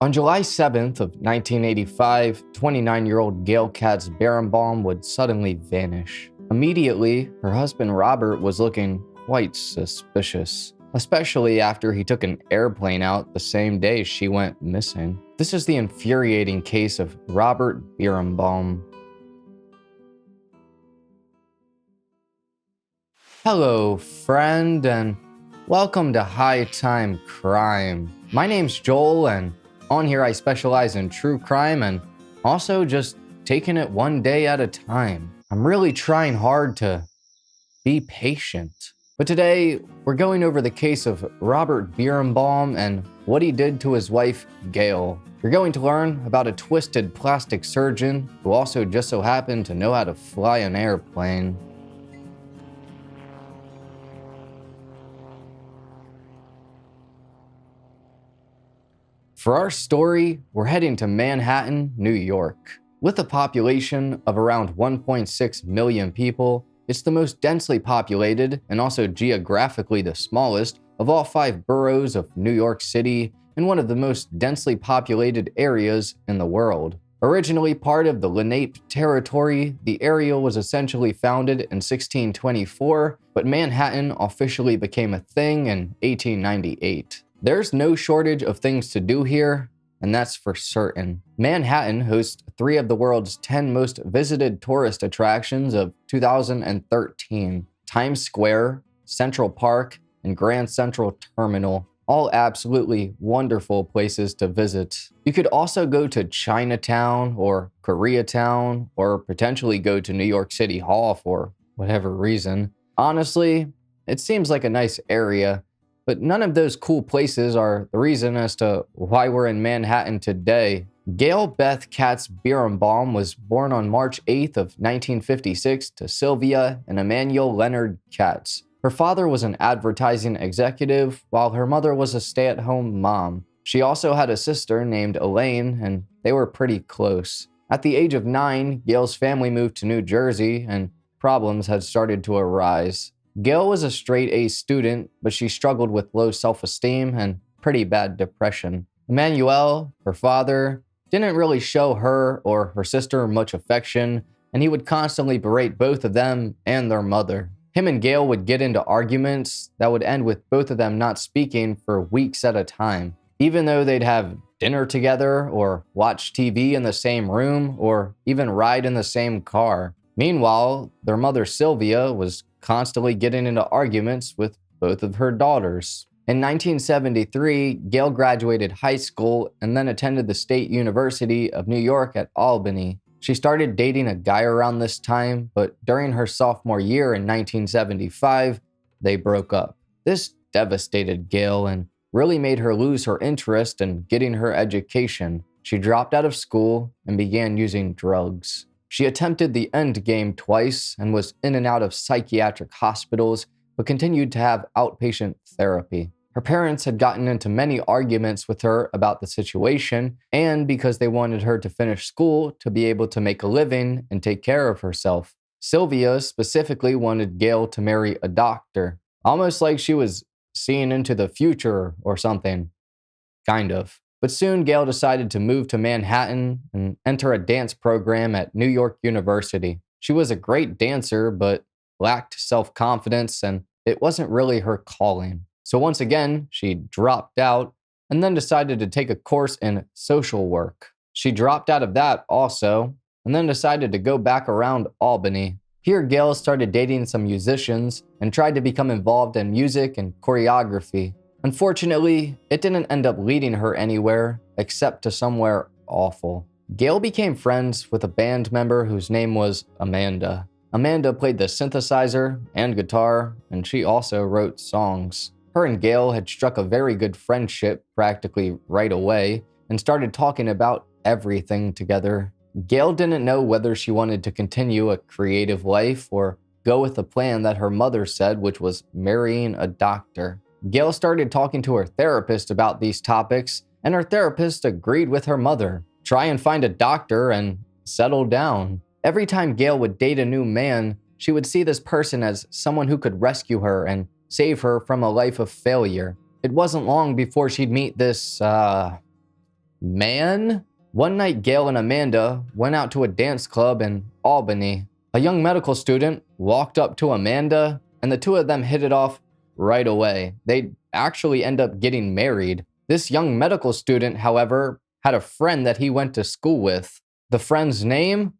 On July 7th of 1985, 29-year-old Gail-Katz Bierenbaum would suddenly vanish. Immediately, her husband Robert was looking quite suspicious, especially after he took an airplane out the same day she went missing. This is the infuriating case of Robert Birenbaum. Hello, friend, and welcome to High Time Crime. My name's Joel, and on here I specialize in true crime and also just taking it one day at a time. I'm really trying hard to be patient. But today, we're going over the case of Robert Birenbaum and what he did to his wife, Gail. You're going to learn about a twisted plastic surgeon who also just so happened to know how to fly an airplane. For our story, we're heading to Manhattan, New York. With a population of around 1.6 million people, it's the most densely populated and also geographically the smallest of all 5 boroughs of New York City and one of the most densely populated areas in the world. Originally part of the Lenape territory, the area was essentially founded in 1624, but Manhattan officially became a thing in 1898. There's no shortage of things to do here, and that's for certain. Manhattan hosts 3 of the world's 10 most visited tourist attractions of 2013. Times Square, Central Park, and Grand Central Terminal. All absolutely wonderful places to visit. You could also go to Chinatown or Koreatown, or potentially go to New York City Hall for whatever reason. Honestly, it seems like a nice area. But none of those cool places are the reason as to why we're in Manhattan today. Gail-Katz Bierenbaum was born on March 8th of 1956 to Sylvia and Emmanuel Leonard Katz. Her father was an advertising executive, while her mother was a stay-at-home mom. She also had a sister named Elaine, and they were pretty close. At the age of 9, Gail's family moved to New Jersey, and problems had started to arise. Gail was a straight-A student, but she struggled with low self-esteem and pretty bad depression. Emmanuel, her father, didn't really show her or her sister much affection, and he would constantly berate both of them and their mother. Him and Gail would get into arguments that would end with both of them not speaking for weeks at a time, even though they'd have dinner together or watch TV in the same room or even ride in the same car. Meanwhile, their mother Sylvia was constantly getting into arguments with both of her daughters. In 1973, Gail graduated high school and then attended the State University of New York at Albany. She started dating a guy around this time, but during her sophomore year in 1975, they broke up. This devastated Gail and really made her lose her interest in getting her education. She dropped out of school and began using drugs. She attempted the end game twice and was in and out of psychiatric hospitals, but continued to have outpatient therapy. Her parents had gotten into many arguments with her about the situation, and because they wanted her to finish school to be able to make a living and take care of herself. Sylvia specifically wanted Gail to marry a doctor, almost like she was seeing into the future or something. Kind of. But soon Gail decided to move to Manhattan and enter a dance program at New York University. She was a great dancer, but lacked self-confidence, and it wasn't really her calling. So once again, she dropped out and then decided to take a course in social work. She dropped out of that also, and then decided to go back around Albany. Here, Gail started dating some musicians and tried to become involved in music and choreography. Unfortunately, it didn't end up leading her anywhere, except to somewhere awful. Gail became friends with a band member whose name was Amanda. Amanda played the synthesizer and guitar, and she also wrote songs. Her and Gail had struck a very good friendship practically right away, and started talking about everything together. Gail didn't know whether she wanted to continue a creative life or go with the plan that her mother said, which was marrying a doctor. Gail started talking to her therapist about these topics, and her therapist agreed with her mother. Try and find a doctor and settle down. Every time Gail would date a new man, she would see this person as someone who could rescue her and save her from a life of failure. It wasn't long before she'd meet this, Man? One night, Gail and Amanda went out to a dance club in Albany. A young medical student walked up to Amanda, and the two of them hit it off right away. They'd actually end up getting married. This young medical student, however, had a friend that he went to school with. The friend's name?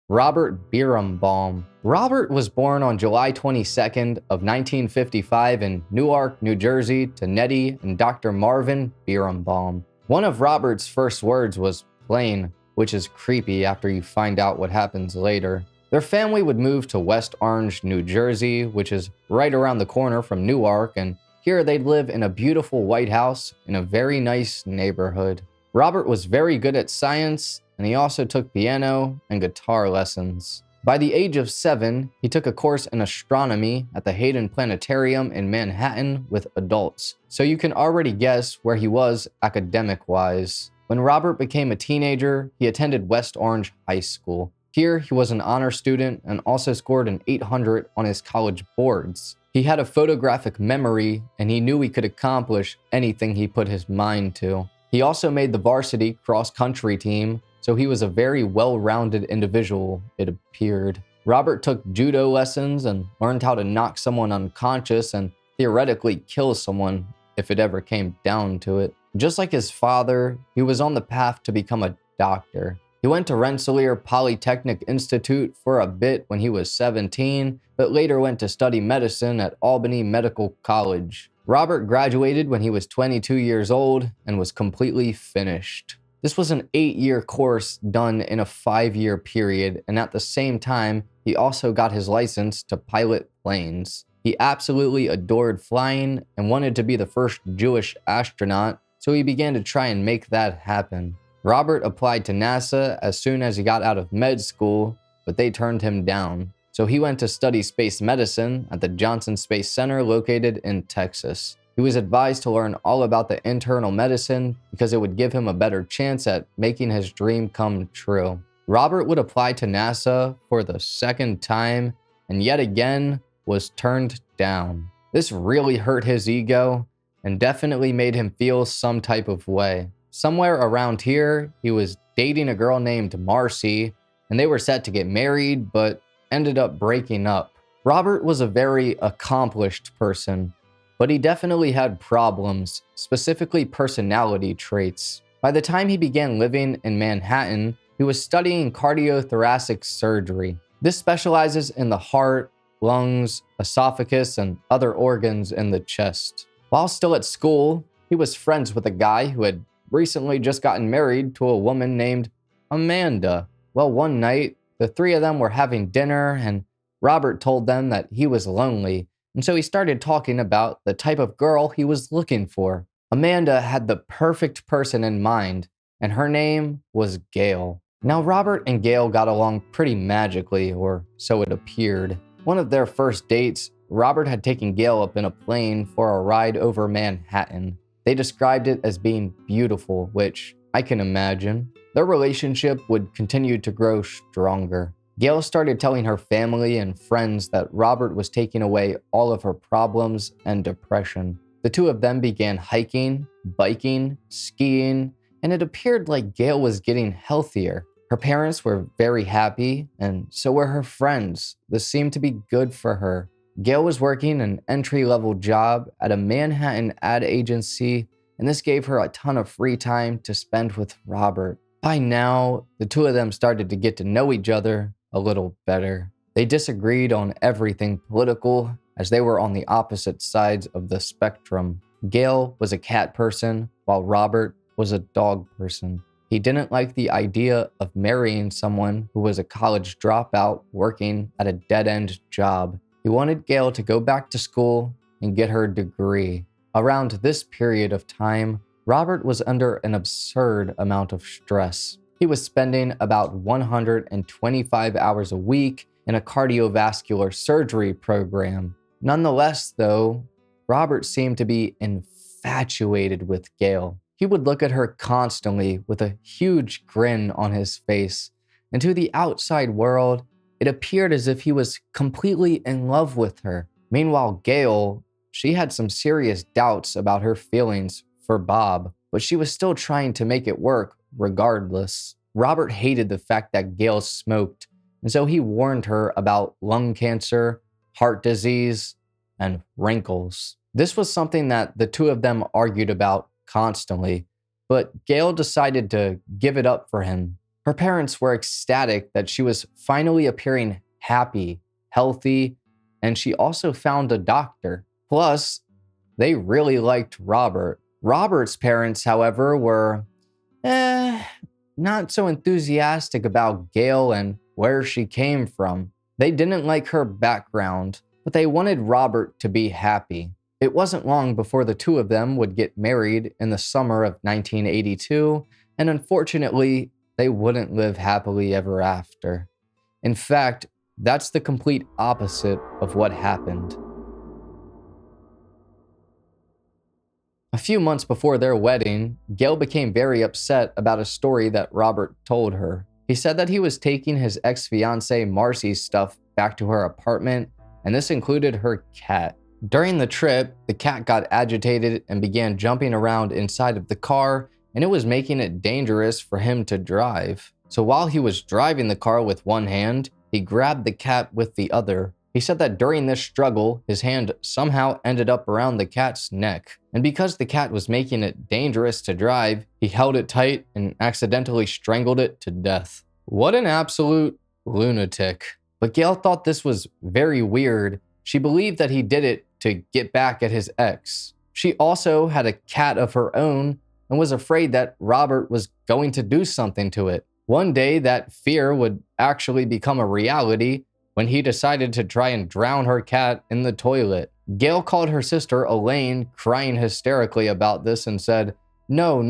Robert Birenbaum. Robert was born on July 22nd of 1955 in Newark, New Jersey to Nettie and Dr. Marvin Birenbaum. One of Robert's first words was plain, which is creepy after you find out what happens later. Their family would move to West Orange, New Jersey, which is right around the corner from Newark, and here they'd live in a beautiful white house in a very nice neighborhood. Robert was very good at science, and he also took piano and guitar lessons. By the age of 7, he took a course in astronomy at the Hayden Planetarium in Manhattan with adults, so you can already guess where he was academic-wise. When Robert became a teenager, he attended West Orange High School. Here, he was an honor student and also scored an 800 on his college boards. He had a photographic memory, and he knew he could accomplish anything he put his mind to. He also made the varsity cross-country team, so he was a very well-rounded individual, it appeared. Robert took judo lessons and learned how to knock someone unconscious and theoretically kill someone if it ever came down to it. Just like his father, he was on the path to become a doctor. He went to Rensselaer Polytechnic Institute for a bit when he was 17, but later went to study medicine at Albany Medical College. Robert graduated when he was 22 years old and was completely finished. This was an 8-year course done in a 5-year period, and at the same time, he also got his license to pilot planes. He absolutely adored flying and wanted to be the first Jewish astronaut, so he began to try and make that happen. Robert applied to NASA as soon as he got out of med school, but they turned him down. So he went to study space medicine at the Johnson Space Center located in Texas. He was advised to learn all about the internal medicine because it would give him a better chance at making his dream come true. Robert would apply to NASA for the second time and yet again was turned down. This really hurt his ego and definitely made him feel some type of way. Somewhere around here, he was dating a girl named Marcy, and they were set to get married, but ended up breaking up. Robert was a very accomplished person, but he definitely had problems, specifically personality traits. By the time he began living in Manhattan, he was studying cardiothoracic surgery. This specializes in the heart, lungs, esophagus, and other organs in the chest. While still at school, he was friends with a guy who had recently just gotten married to a woman named Amanda. Well, one night, the three of them were having dinner, and Robert told them that he was lonely, and so he started talking about the type of girl he was looking for. Amanda had the perfect person in mind, and her name was Gail. Now, Robert and Gail got along pretty magically, or so it appeared. One of their first dates, Robert had taken Gail up in a plane for a ride over Manhattan. They described it as being beautiful, which I can imagine. Their relationship would continue to grow stronger. Gail started telling her family and friends that Robert was taking away all of her problems and depression. The two of them began hiking, biking, skiing, and it appeared like Gail was getting healthier. Her parents were very happy, and so were her friends. This seemed to be good for her. Gail was working an entry-level job at a Manhattan ad agency, and this gave her a ton of free time to spend with Robert. By now, the two of them started to get to know each other a little better. They disagreed on everything political, as they were on the opposite sides of the spectrum. Gail was a cat person, while Robert was a dog person. He didn't like the idea of marrying someone who was a college dropout working at a dead-end job. He wanted Gail to go back to school and get her degree. Around this period of time, Robert was under an absurd amount of stress. He was spending about 125 hours a week in a cardiovascular surgery program. Nonetheless, though, Robert seemed to be infatuated with Gail. He would look at her constantly with a huge grin on his face, and to the outside world, it appeared as if he was completely in love with her. Meanwhile, Gail, she had some serious doubts about her feelings for Bob. but she was still trying to make it work regardless. Robert hated the fact that Gail smoked, and so he warned her about lung cancer, heart disease, and wrinkles. This was something that the two of them argued about constantly, but Gail decided to give it up for him. Her parents were ecstatic that she was finally appearing happy, healthy, and she also found a doctor. Plus, they really liked Robert. Robert's parents, however, were not so enthusiastic about Gail and where she came from. They didn't like her background, but they wanted Robert to be happy. It wasn't long before the two of them would get married in the summer of 1982, and unfortunately, they wouldn't live happily ever after. In fact, that's the complete opposite of what happened. A few months before their wedding, Gail became very upset about a story that Robert told her. He said that he was taking his ex-fiancée Marcy's stuff back to her apartment, and this included her cat. During the trip, the cat got agitated and began jumping around inside of the car, and it was making it dangerous for him to drive. So while he was driving the car with one hand, he grabbed the cat with the other. He said that during this struggle, his hand somehow ended up around the cat's neck. And because the cat was making it dangerous to drive, he held it tight and accidentally strangled it to death. What an absolute lunatic. But Gail thought this was very weird. She believed that he did it to get back at his ex. She also had a cat of her own and was afraid that Robert was going to do something to it. One day, that fear would actually become a reality when he decided to try and drown her cat in the toilet. Gail called her sister Elaine, crying hysterically about this, and said, No,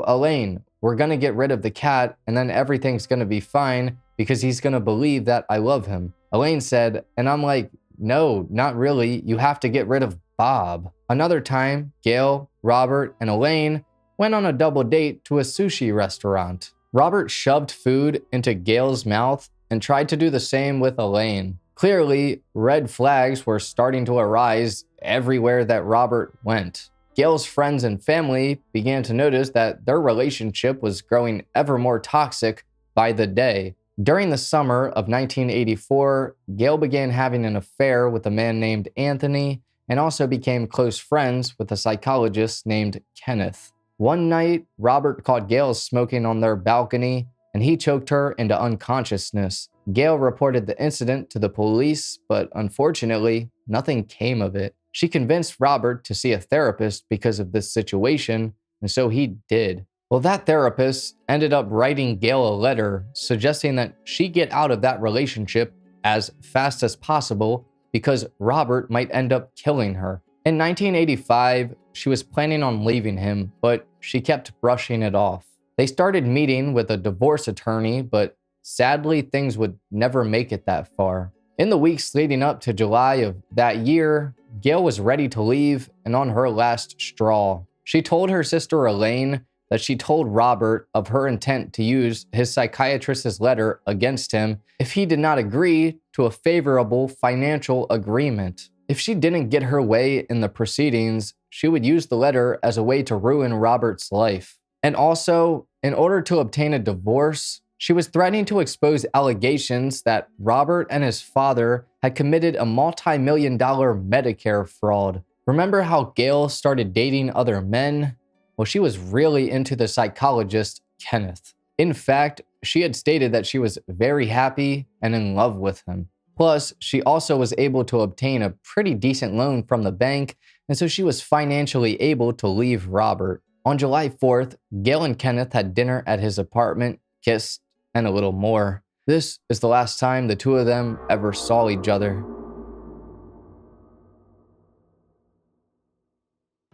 Elaine, we're gonna get rid of the cat and then everything's gonna be fine because he's gonna believe that I love him. Elaine said, and I'm like, no, not really, you have to get rid of Bob. Another time, Gail, Robert, and Elaine went on a double date to a sushi restaurant. Robert shoved food into Gail's mouth and tried to do the same with Elaine. Clearly, red flags were starting to arise everywhere that Robert went. Gail's friends and family began to notice that their relationship was growing ever more toxic by the day. During the summer of 1984, Gail began having an affair with a man named Anthony and also became close friends with a psychologist named Kenneth. One night, Robert caught Gail smoking on their balcony, and he choked her into unconsciousness. Gail reported the incident to the police, but unfortunately, nothing came of it. She convinced Robert to see a therapist because of this situation, and so he did. Well, that therapist ended up writing Gail a letter suggesting that she get out of that relationship as fast as possible because Robert might end up killing her. In 1985, she was planning on leaving him, but she kept brushing it off. They started meeting with a divorce attorney, but sadly, things would never make it that far. In the weeks leading up to July of that year, Gail was ready to leave and on her last straw. She told her sister Elaine that she told Robert of her intent to use his psychiatrist's letter against him if he did not agree to a favorable financial agreement. If she didn't get her way in the proceedings, she would use the letter as a way to ruin Robert's life. And also, in order to obtain a divorce, she was threatening to expose allegations that Robert and his father had committed a multi-million-dollar Medicare fraud. Remember how Gail started dating other men? Well, she was really into the psychologist, Kenneth. In fact, she had stated that she was very happy and in love with him. Plus, she also was able to obtain a pretty decent loan from the bank, and so she was financially able to leave Robert. On July 4th, Gail and Kenneth had dinner at his apartment, kissed, and a little more. This is the last time the two of them ever saw each other.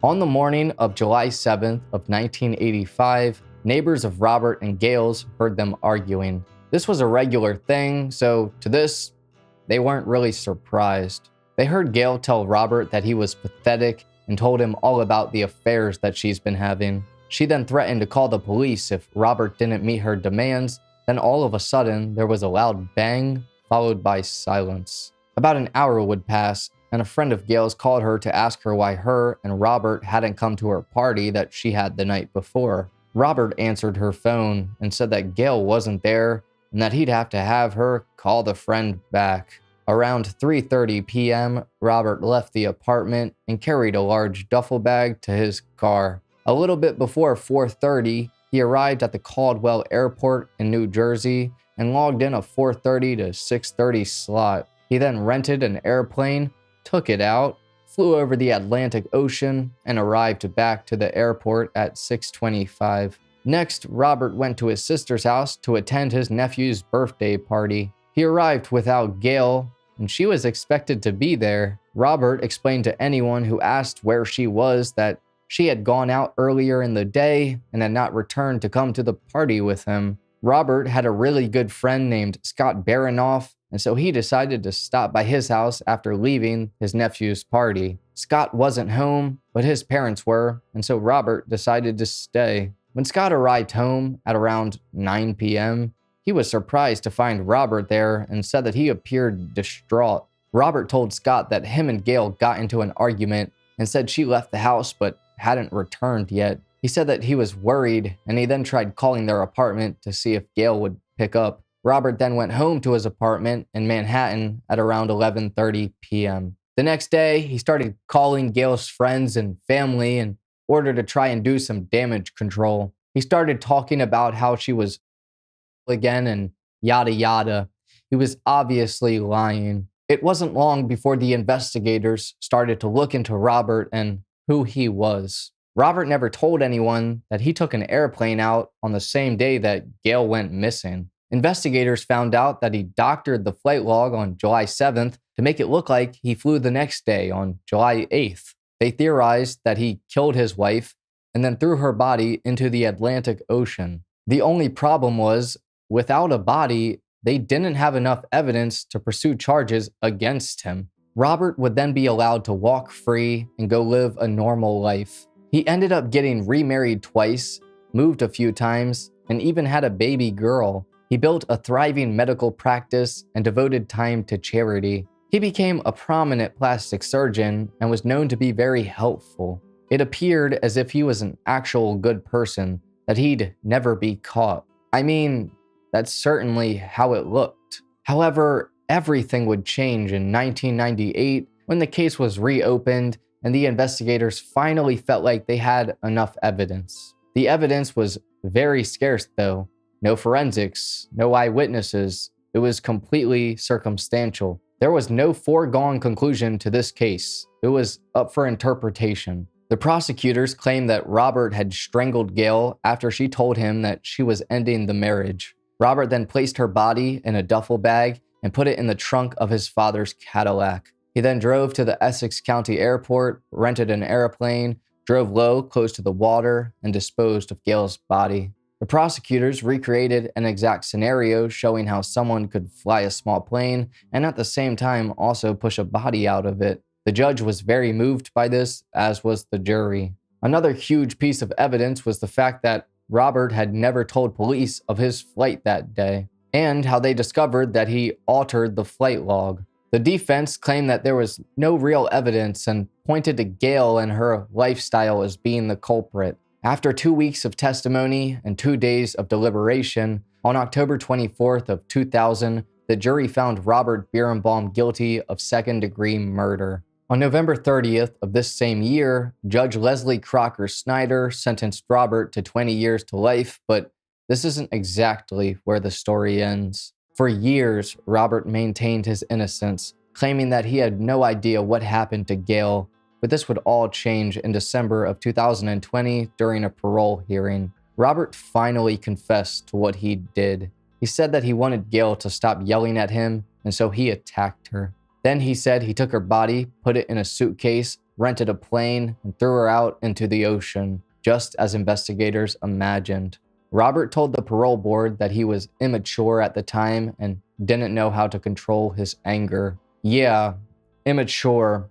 On the morning of July 7th of 1985, neighbors of Robert and Gail's heard them arguing. This was a regular thing, so to this, they weren't really surprised. They heard Gail tell Robert that he was pathetic and told him all about the affairs that she's been having. She then threatened to call the police if Robert didn't meet her demands. Then all of a sudden, there was a loud bang, followed by silence. About an hour would pass, and a friend of Gail's called her to ask her why her and Robert hadn't come to her party that she had the night before. Robert answered her phone and said that Gail wasn't there and that he'd have to have her call the friend back. Around 3:30 p.m., Robert left the apartment and carried a large duffel bag to his car. A little bit before 4:30, he arrived at the Caldwell Airport in New Jersey and logged in a 4:30 to 6:30 slot. He then rented an airplane, took it out, flew over the Atlantic Ocean, and arrived back to the airport at 6:25. Next, Robert went to his sister's house to attend his nephew's birthday party. He arrived without Gail, and she was expected to be there. Robert explained to anyone who asked where she was that she had gone out earlier in the day and had not returned to come to the party with him. Robert had a really good friend named Scott Baranoff, and so he decided to stop by his house after leaving his nephew's party. Scott wasn't home, but his parents were, and so Robert decided to stay. When Scott arrived home at around 9 p.m., he was surprised to find Robert there and said that he appeared distraught. Robert told Scott that him and Gail got into an argument and said she left the house but hadn't returned yet. He said that he was worried, and he then tried calling their apartment to see if Gail would pick up. Robert then went home to his apartment in Manhattan at around 11:30 p.m. The next day, he started calling Gail's friends and family in order to try and do some damage control. He started talking about how she was again and yada yada. He was obviously lying. It wasn't long before the investigators started to look into Robert and who he was. Robert never told anyone that he took an airplane out on the same day that Gail went missing. Investigators found out that he doctored the flight log on July 7th to make it look like he flew the next day on July 8th. They theorized that he killed his wife and then threw her body into the Atlantic Ocean. The only problem was, without a body, they didn't have enough evidence to pursue charges against him. Robert would then be allowed to walk free and go live a normal life. He ended up getting remarried twice, moved a few times, and even had a baby girl. He built a thriving medical practice and devoted time to charity. He became a prominent plastic surgeon and was known to be very helpful. It appeared as if he was an actual good person, that he'd never be caught. I mean, that's certainly how it looked. However, everything would change in 1998 when the case was reopened and the investigators finally felt like they had enough evidence. The evidence was very scarce though. No forensics, no eyewitnesses. It was completely circumstantial. There was no foregone conclusion to this case. It was up for interpretation. The prosecutors claimed that Robert had strangled Gail after she told him that she was ending the marriage. Robert then placed her body in a duffel bag and put it in the trunk of his father's Cadillac. He then drove to the Essex County Airport, rented an airplane, drove low close to the water, and disposed of Gail's body. The prosecutors recreated an exact scenario showing how someone could fly a small plane and at the same time also push a body out of it. The judge was very moved by this, as was the jury. Another huge piece of evidence was the fact that Robert had never told police of his flight that day, and how they discovered that he altered the flight log. The defense claimed that there was no real evidence and pointed to Gail and her lifestyle as being the culprit. After 2 weeks of testimony and 2 days of deliberation, on October 24th of 2000, the jury found Robert Birenbaum guilty of second-degree murder. On November 30th of this same year, Judge Leslie Crocker Snyder sentenced Robert to 20 years to life, but this isn't exactly where the story ends. For years, Robert maintained his innocence, claiming that he had no idea what happened to Gail, but this would all change in December of 2020 during a parole hearing. Robert finally confessed to what he did. He said that he wanted Gail to stop yelling at him, and so he attacked her. Then he said he took her body, put it in a suitcase, rented a plane, and threw her out into the ocean, just as investigators imagined. Robert told the parole board that he was immature at the time and didn't know how to control his anger. Yeah, immature.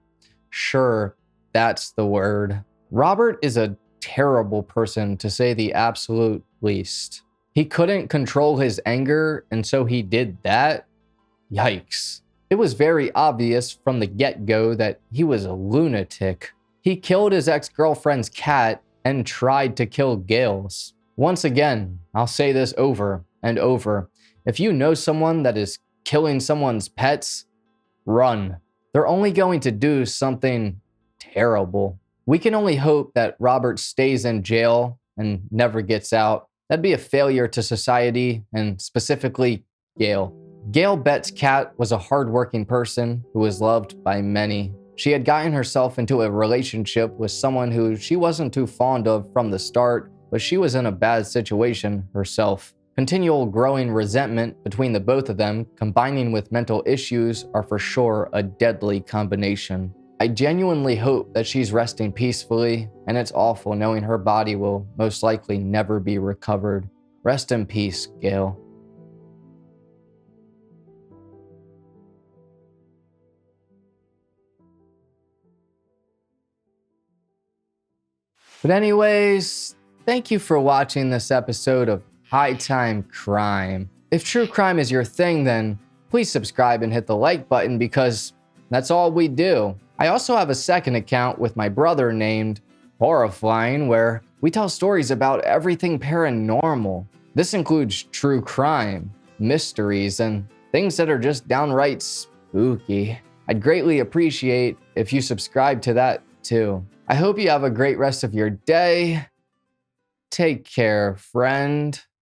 Sure, that's the word. Robert is a terrible person, to say the absolute least. He couldn't control his anger, and so he did that? Yikes. It was very obvious from the get-go that he was a lunatic. He killed his ex-girlfriend's cat and tried to kill Gail's. Once again, I'll say this over and over. If you know someone that is killing someone's pets, run. They're only going to do something terrible. We can only hope that Robert stays in jail and never gets out. That'd be a failure to society, and specifically Gail. Gail Betts' cat was a hardworking person who was loved by many. She had gotten herself into a relationship with someone who she wasn't too fond of from the start, but she was in a bad situation herself. Continual growing resentment between the both of them, combining with mental issues, are for sure a deadly combination. I genuinely hope that she's resting peacefully, and it's awful knowing her body will most likely never be recovered. Rest in peace, Gail. But anyways, thank you for watching this episode of High Time Crime. If true crime is your thing, then please subscribe and hit the like button because that's all we do. I also have a second account with my brother named Horrifying, where we tell stories about everything paranormal. This includes true crime, mysteries, and things that are just downright spooky. I'd greatly appreciate if you subscribe to that too. I hope you have a great rest of your day. Take care, friend.